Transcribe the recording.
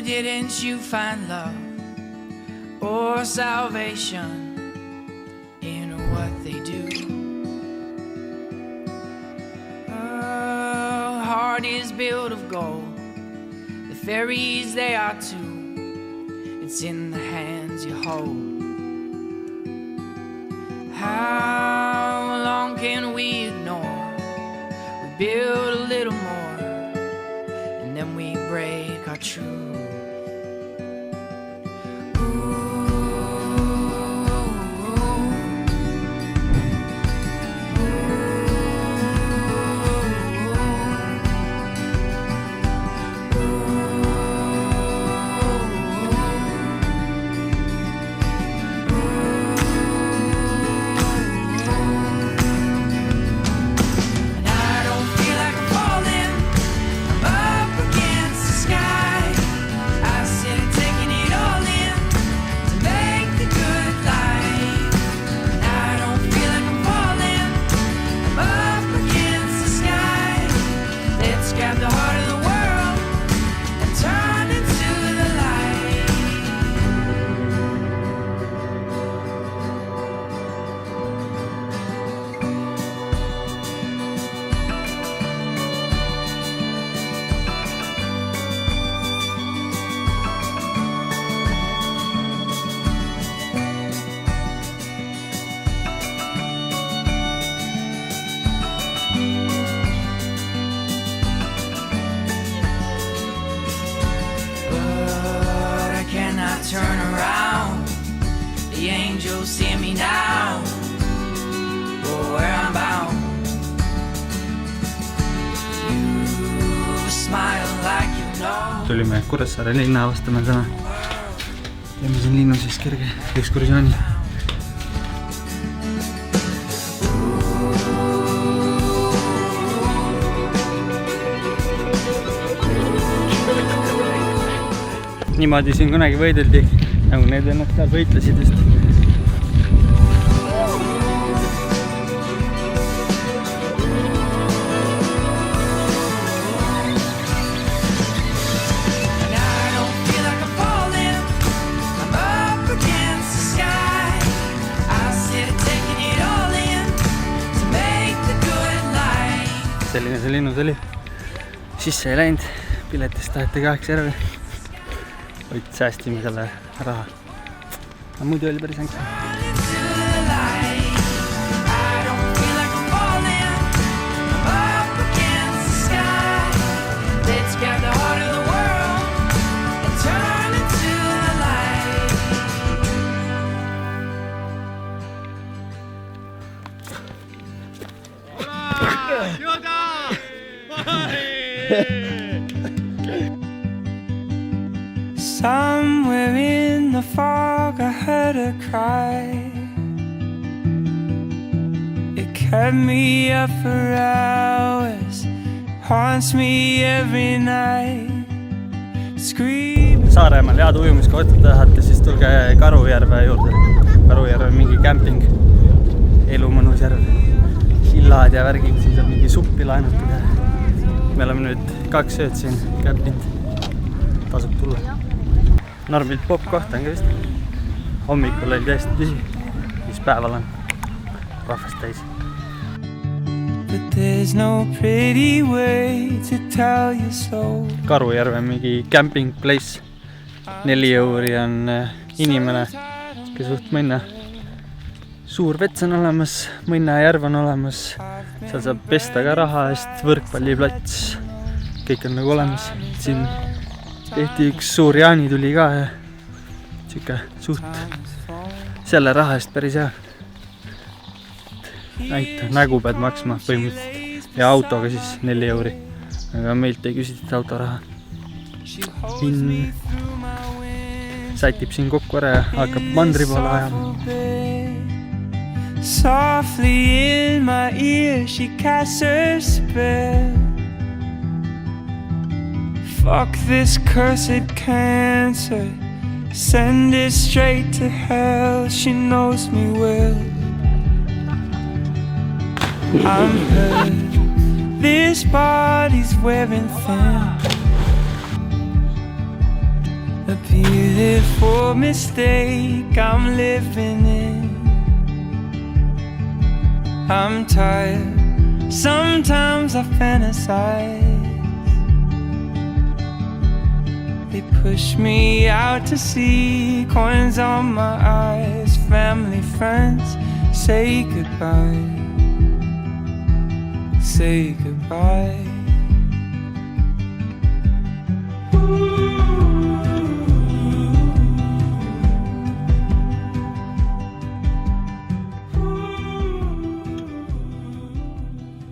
didn't you find love or salvation in what they do? A heart is built of gold, the fairies they are too. It's in the hands you hold. How long can we ignore? We build a little more, and then we break our truth. Turn around, the angels see me now, oh, where I'm bound. You smile like you know. Tulime Kuressaare linna avastama täna. Teeme siin linnu siis kerge ekskursiooni. Niimoodi siin kunagi võideldi, nagu need ennast seal võitlesid just. Selline see linnus oli. Sisse ei läinud, piletist taheti 8 järve. Võid säästime selle raha. Aga muidu oli päris ängsa. Somewhere in the fog I heard her cry. It kept me up for hours, haunts me every night. Saaremaal head ujumiskohta tahate, siis tulge Karujärve juurde. Karujärve on mingi camping, elu mõnus järv, hillad ja värgid, siis on mingi suppi laenutud. Me oleme nüüd 2 ööd siin kämpinud, tasub tulla. Normilt pop kohta on ka vist. Hommikul oli täiesti tüsi, siis päeval on rahvast täis. Karujärve on mingi camping place. 4 euri on inimene, kes suht mõnna. Suur vets on olemas, mõnna järv on olemas. Seal saab pesta ka raha eest, võrkpalliplats. Kõik on nagu olemas. Siin tehti üks suur jaani tuli ka ja siuke suht selle raha eest päris hea. Ainult nägu pead maksma põhimõtteliselt ja autoga siis 4 euri. Aga meilt ei küsitud autoraha. Linn sätib siin kokku ära ja hakkab mandri poole ajama. Softly in my ear she casts her spell. Fuck this cursed cancer, send it straight to hell. She knows me well. I'm hurt, this body's wearing thin. a beautiful mistake I'm living in. I'm tired, sometimes I fantasize. They push me out to sea, coins on my eyes. Family, friends, say goodbye. Say goodbye. Ooh.